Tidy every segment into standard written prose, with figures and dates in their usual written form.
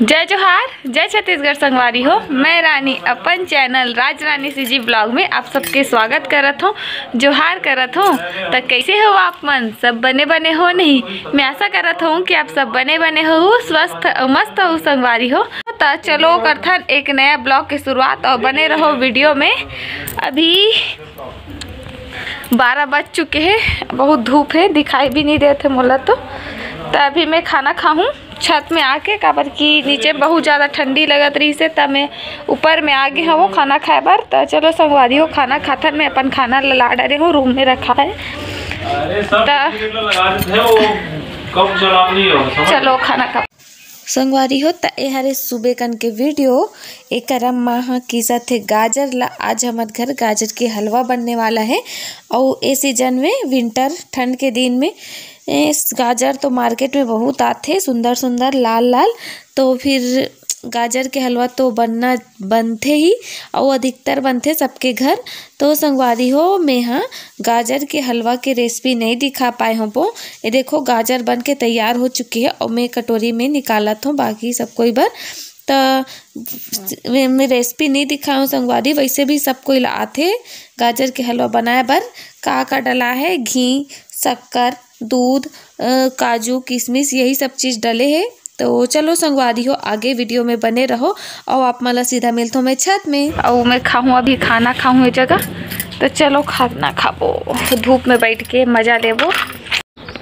जय जोहार, जय छत्तीसगढ़ संगवारी हो। मैं रानी अपन चैनल राज रानी सीजी ब्लॉग में आप सबके स्वागत करत हूँ, जोहार करत हूँ। तो कैसे हो आप मन? सब बने बने हो नहीं? मैं आशा करत हूँ कि आप सब बने बने हो, स्वस्थ मस्त हो संगवारी हो। तो चलो करथन एक नया ब्लॉग की शुरुआत और बने रहो वीडियो में। अभी 12 बज चुके हैं, बहुत धूप है, दिखाई भी नहीं देते मोला। तो अभी मैं खाना खाऊं छत में आके, काबर की नीचे बहुत ज़्यादा ठंडी लगत रही से, तब मैं ऊपर में आगे हूँ वो खाना खाए बार। तो चलो संगवारी हो खाना खाथन में अपन खाना ला डरे हो, रूम में रखा है। चलो खाना खा संगवारी हो। त हरे सुबह कन के वीडियो एक माह की साथ गाजर ला। आज हमारे घर गाजर के हलवा बनने वाला है। और ए सीजन में विंटर ठंड के दिन में गाजर तो मार्केट में बहुत आते, सुंदर सुंदर लाल लाल। तो फिर गाजर के हलवा तो बनते ही, और अधिकतर बनते सबके घर। तो संगवारी हो मैं हाँ गाजर के हलवा के रेसिपी नहीं दिखा पाए हूँ। वो ये देखो गाजर बन के तैयार हो चुकी है और मैं कटोरी में निकालत हूँ बाकी सब कोई बार। तो मैं रेसिपी नहीं दिखाऊँ संगवारी, वैसे भी सब कोई आते गाजर के हलवा बनाए बर। का डला है, घी, शक्कर, दूध, काजू, किशमिश, यही सब चीज़ डले हैं। तो चलो संगवारी हो आगे वीडियो में बने रहो। और आप मला सीधा मिलता हूँ मैं छत में, और मैं खाऊँ अभी खाना खाऊँ ये जगह। तो चलो खाना खाबो, धूप में बैठ के मज़ा लेबो।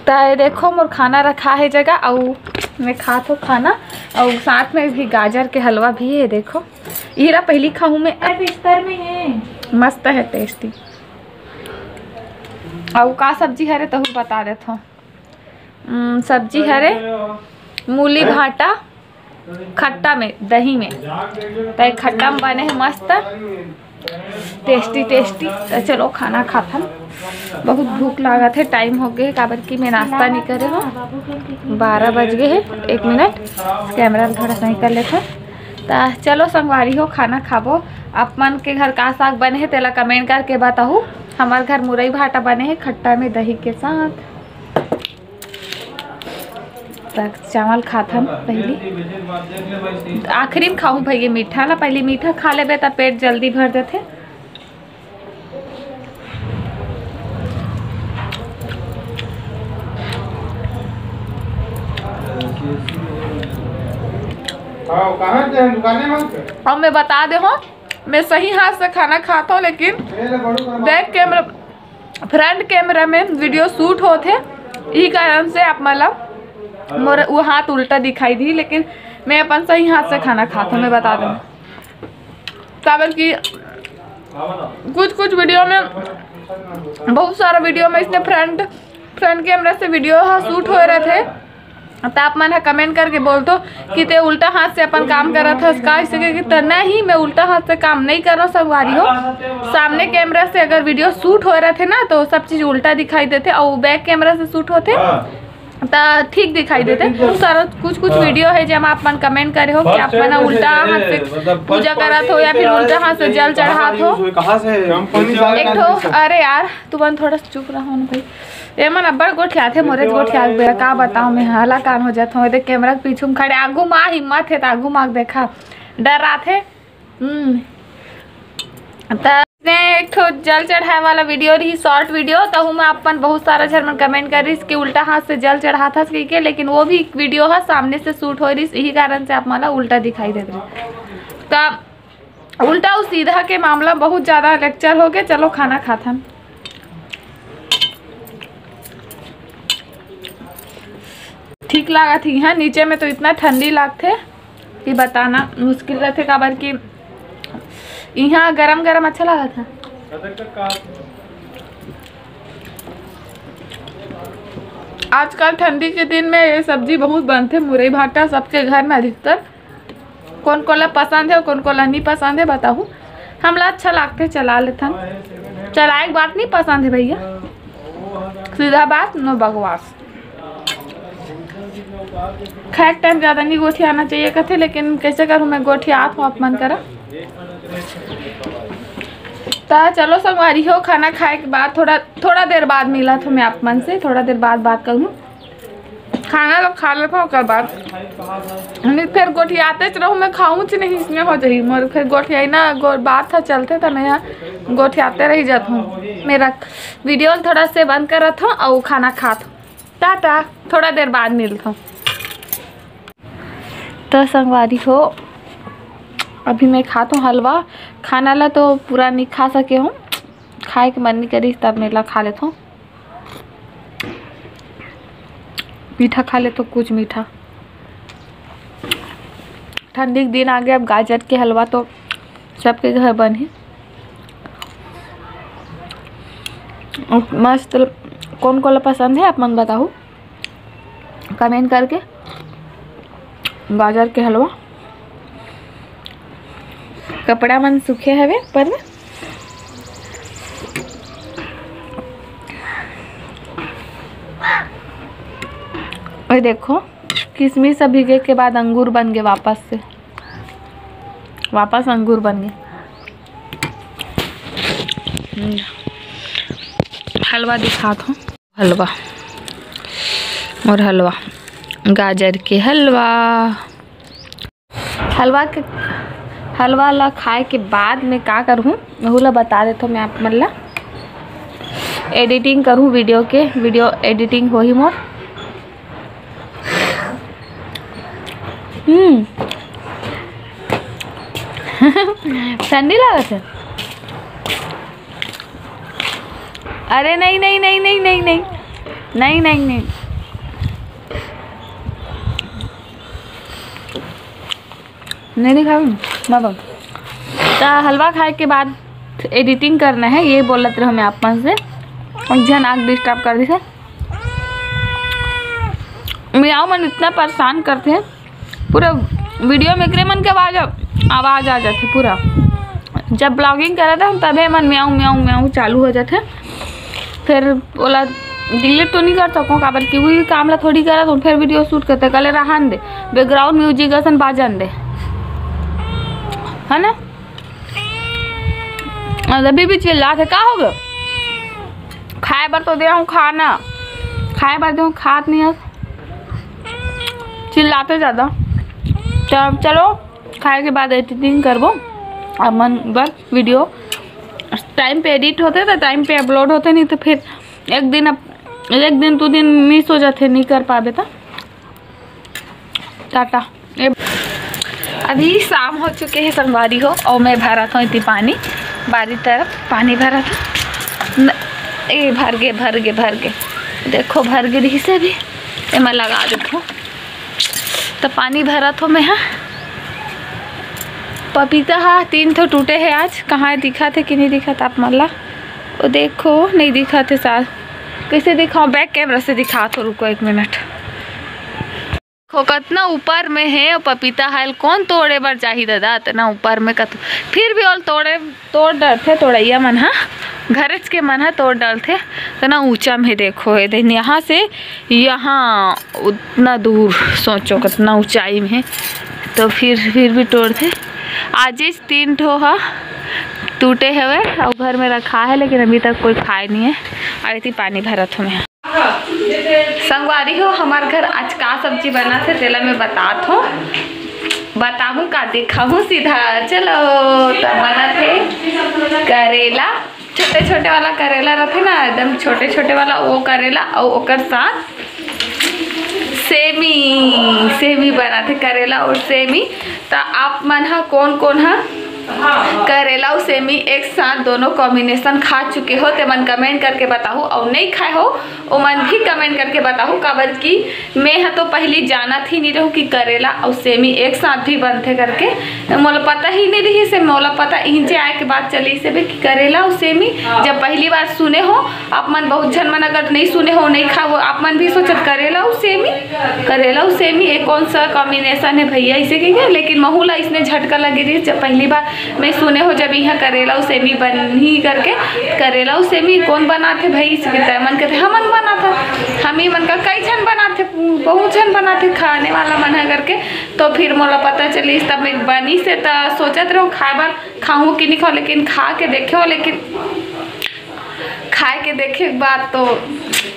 तो देखो मोर खाना रखा है जगह, और मैं खात हूँ खाना, और साथ में भी गाजर के हलवा भी है। देखो हीरा पहली खाऊँ मैं, बिस्तर में है, मस्त है, टेस्टी। और का सब्जी हरे तो बता देता हूँ। सब्जी हरे मूली भाटा खट्टा में दही में, तो खट्टा में बने हैं मस्त टेस्टी टेस्टी। तो चलो खाना खाता। बहुत भूख लगा थे, टाइम हो गए काबर की मैं नाश्ता नहीं करे हूँ। 12 बज गए हैं 1 मिनट, कैमरा थोड़ा सही कर लेते। तो चलो संगवारी हो खाना खाबो। आप मन के घर का साग बने हैं तेला कमेंट करके बताओ। हमारे घर मुरई भाटा बने हैं खट्टा में दही के साथ। चावल खाथन पहले, आखिरी में खाऊं भैया मीठा ना, पहले मीठा खा लेबे तो पेट जल्दी भर देते। और मैं बता दे हूँ मैं सही हाथ से खाना खाता हूँ, लेकिन बैक कैमरा फ्रंट कैमरा में वीडियो शूट होते, यही कारण से आप मतलब मोर वो हाथ उल्टा दिखाई दी। लेकिन मैं अपन सही हाथ से खाना खाता हूँ, मैं बता दूँ। काबर की कुछ वीडियो में, बहुत सारा वीडियो में इसने फ्रंट कैमरा से वीडियो शूट हो रहे थे। तो आप मन कमेंट करके बोल दो कि ते उल्टा हाथ से अपन काम कर रहा था उसका, इसलिए कि तरना ही मैं उल्टा हाथ से काम नहीं कर रहा हूँ संगवारी हो। सामने कैमरा से अगर वीडियो शूट हो रहे थे ना, तो सब चीज़ उल्टा दिखाई देते, और बैक कैमरा से शूट होते तो ठीक दिखाई देते। बहुत सारा कुछ वीडियो है जब आप मन कमेंट करे हो कि आप मन उल्टा हाथ से पूजा करत हो या फिर उल्टा हाथ से जल चढ़ात हो। एक ठो अरे यार तू मन थोड़ा चुप रहो ना भाई, ये मन अब्बड़ गोठिया थे मोरे गोठिया बेरा का बताऊं मैं, हाला कान हो जाता हूँ। देख कैमरा के पीछे में खड़े, आगू माँ हिम्मत है तो आगू माँ देखा डर रहा थे। एक ठो जल चढ़ाए वाला वीडियो रही, शॉर्ट वीडियो। तो हूँ मैं अपन बहुत सारा झर में कमेंट कर रही कि उल्टा हाथ से जल चढ़ा था के, लेकिन वो भी वीडियो है सामने से शूट हो रही, यही कारण से आप मला उल्टा दिखाई दे रही। तो उल्टा और सीधा के मामला बहुत ज़्यादा लेक्चर हो गया। चलो खाना खाता। ठीक लगा थी हाँ, नीचे में तो इतना ठंडी लगते कि बताना मुश्किल रहते, काबर की यहाँ गरम गरम अच्छा लगा था। आजकल ठंडी के दिन में ये सब्जी बहुत बनते, मुरई भाटा सबके घर में अधिकतर। कौन कोला पसंद है और कौन कोला नहीं पसंद है बताओ। हमला अच्छा लगते चला लेथन, चलाए बात नहीं पसंद है भैया, सीधा बात नो बकवास। खैर टाइम ज़्यादा नहीं गोठी आना चाहिए कहते, लेकिन कैसे करूँ मैं गोठी आप आप मन करा। तो चलो संगवारी हो खाना खाए के बाद थोड़ा देर बाद मिला तो मैं आप मन से थोड़ा देर बाद बात करूँ। खाना तो खा लेता हूँ बाद नहीं फिर गोठियाते रहूँ मैं खाऊँ नहीं इसमें हो जाही मोर फिर गोठियाई ना बात था चलते था मैं गोठियाते रह जाता हूँ। मेरा वीडियो थोड़ा से बंद कर रहा था और खाना खात टाटा थोड़ा देर बाद मिलता हूँ। तो संगवारी हो अभी मैं खाता हूँ हलवा। खाना ला तो पूरा नहीं खा सके हूँ, खाए के मन नहीं करी तब मेला खा लेता हूँ। मीठा खा ले तो कुछ मीठा। ठंडी के दिन आ गया, अब गाजर के हलवा तो सबके घर बने मस्त। कौन कौन पसंद है आप मन बताओ कमेंट करके। गाजर के हलवा कपड़ा मन सूखे हवे पर में और देखो किशमिश सब भीगे के बाद अंगूर बन गए, वापस अंगूर बन गए। हलवा दिखाता हूँ, हलवा और हलवा गाजर के हलवा ला खाए के बाद मैं का करूँ वह ला बता देता हूँ। मैं आप मन ला एडिटिंग करूँ वीडियो एडिटिंग हो ही मोर। ठंडी लागत है। अरे नहीं नहीं नहीं नहीं नहीं नहीं नहीं नहीं नहीं नहीं दिखाऊँ बाबा। तो हलवा खाए के बाद एडिटिंग करना है ये बोलते रहो मैं आप मन से जन आग डिस्टर्ब कर दी है। मियाँ मन इतना परेशान करते हैं पूरा वीडियो में मन के आवाज़ आ जाते पूरा। जब ब्लॉगिंग कर रहा था तभी मन म्याऊं म्याऊं म्याऊं चालू हो जाते। फिर बोला डिलीट तो नहीं कर सकूँ काबर की वही काम ला थोड़ी करा तो फिर वीडियो शूट करते कल रहन दे बैकग्राउंड म्यूजिक असन बाजन दे है ना। अभी भी चिल्लाते का हो गया खाए बार तो दे हूँ खाना खाए बार दे खात नहीं है चिल्लाते ज़्यादा। चलो खाए के बाद एडिटिंग करबो अब मन बस वीडियो टाइम पे एडिट होते तो टाइम पे अपलोड होते नहीं तो फिर एक दिन 2 दिन मिस हो जाते नहीं कर पावे। तो टाटा। अभी शाम हो चुके हैं संगवारी हो और मैं भरा था इतनी पानी बारी तरफ पानी भरा था ये भर गए देखो भर गई रही से भी मैं लगा देता हूँ। तो पानी भरा तो मैं हाँ पपीता हाँ 3 तो टूटे हैं आज। कहाँ दिखा थे कि नहीं दिखा था आप मल्ला वो देखो नहीं दिखा थे साथ कैसे दिखाऊँ बैक कैमरा से दिखा तो रुको 1 मिनट। कितना ऊपर में है और पपीता हाल कौन तोड़े बार चाहिए दादा इतना ऊपर में कत फिर भी और तोड़ डरते तोड़ैया मन हाँ घरच के मन है तोड़ डालते इतना ऊंचा में देखो यहाँ से यहाँ उतना दूर सोचो कितना ऊंचाई में है तो फिर भी तोड़ते। आज ही 3 ठो हाँ टूटे हुए और घर में रखा है लेकिन अभी तक कोई खाए नहीं है। आई थी पानी भरा था मैं संगवारी हो हमारे घर आज का सब्जी बना थे तेला में बताऊँ का दिखाऊँ सीधा। चलो तो बना थे करेला छोटे वाला करेला रहते ना एकदम छोटे वाला वो करेला और ओकर साथ सेमी बना थे करेला और सेमी। तो आप मन हा कौन हा करेला और सेमी एक साथ दोनों कॉम्बिनेशन खा चुके हो तो मन कमेंट करके बताओ और नहीं खाए हो वो मन भी कमेंट करके बताओ काबर की मैं तो पहले जाना थी नहीं रहूँ कि करेला और सेमी एक साथ भी बनते करके मोला पता ही नहीं रही से मोला पता इनसे आए के बाद चली से कि करेला और सेमी जब पहली बार सुने हो आप मन बहुत जन मन अगर नहीं सुने हो नहीं खा वो आप मन भी सोचत करेला और सेमी एक कौन सा कॉम्बिनेशन है भैया इसे कहेंगे। लेकिन महूला इसने झटका लगी थी जब पहली बार मैं सुने हो जब यहाँ करेला और सेमी बन ही करके करेला और सेमी कौन बनाते भाई इसके मन कहते हमन बना था हम ही मन का कई जन बनाते बहुत जन बनाते खाने वाला मन है करके। तो फिर मोला पता चली तब मैं बनी से तो सोचत रहो खाए बार खाऊँ कि नहीं खाऊँ लेकिन खा के देखे के बाद तो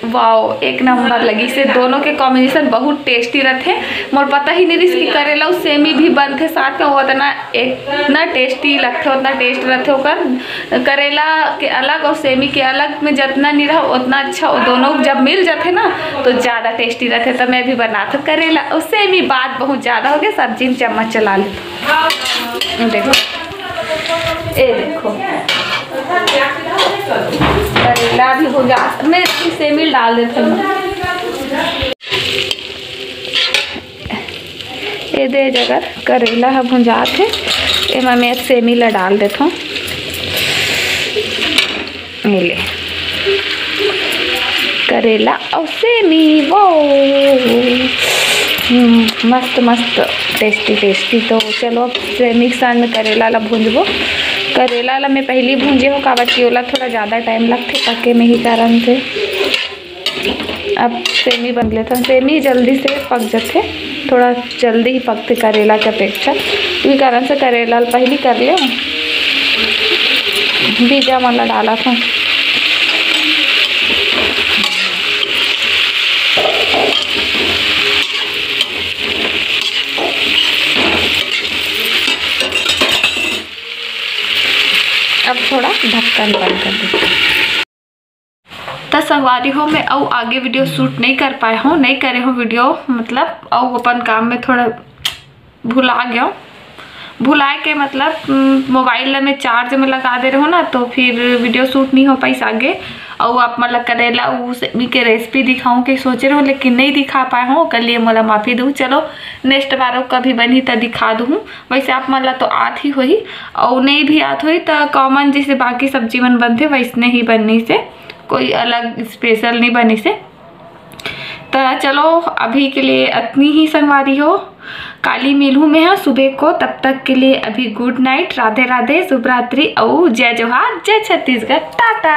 वाओ एक नंबर लगी से। दोनों के कॉम्बिनेशन बहुत टेस्टी रहते। मोर पता ही नहीं रही कि करेला और सेमी भी बनते साथ में, वो इतना टेस्टी लगते, उतना टेस्ट रहते ओकर। करेला के अलग और सेमी के अलग में जितना नहीं रहा उतना अच्छा, और दोनों जब मिल जाते ना तो ज़्यादा टेस्टी रहते। तो मैं भी बनाता करेला और सेमी, बात बहुत ज़्यादा हो गया, सब्जी में चम्मच चला ले। देखो ये देखो करेला भी हो गया, मैं सेमी डाल देती हूँ। ये दे जगह करेला है भुंजात है, एमा मैं सेमी ला डाल देता हूँ। ले करेला और सेमी, वो मस्त मस्त टेस्टी टेस्टी। तो चलो अब सेमी के साथ में करेला ला भूंजबो। करेला ला मैं पहले भूंजे हो कावटी वाला थोड़ा ज़्यादा टाइम लगते पके में ही कारण से। अब सेमी बन लेता हूँ, सेमी जल्दी से पक जाते, थोड़ा जल्दी ही पकते करेला के अपेक्षा, इसी कारण से करेला पहले कर ले। बीजा वाला डाला था। अब थोड़ा ढक्कन बंद कर देते। तो संगवारी हो मैं और आगे वीडियो शूट नहीं कर पाए हूँ, नहीं करे हूँ वीडियो, मतलब और अपन काम में थोड़ा भुला गया हूँ। भुलाए के मतलब मोबाइल में चार्ज में लगा दे रहे हो ना, तो फिर वीडियो शूट नहीं हो पाई आगे। और आप मतलब करेला उसी के रेसिपी दिखाऊँ के सोच रहे हो, लेकिन नहीं दिखा पाए हूँ, कल लिए मला माफ़ी दूँ। चलो नेक्स्ट बार कभी बनी तो दिखा दूँ। वैसे आप मतलब तो आत ही हुई, और नहीं भी आत हुई तो कॉमन जैसे बाकी सब्जी मन बनते वैसने ही बनने से, कोई अलग स्पेशल नहीं बनी से। तो चलो अभी के लिए इतनी ही संगवारी हो, काली मिलूँ मैं हाँ सुबह को। तब तक के लिए अभी गुड नाइट, राधे राधे, शुभ रात्रि और जय जोहार, जय छत्तीसगढ़, टाटा।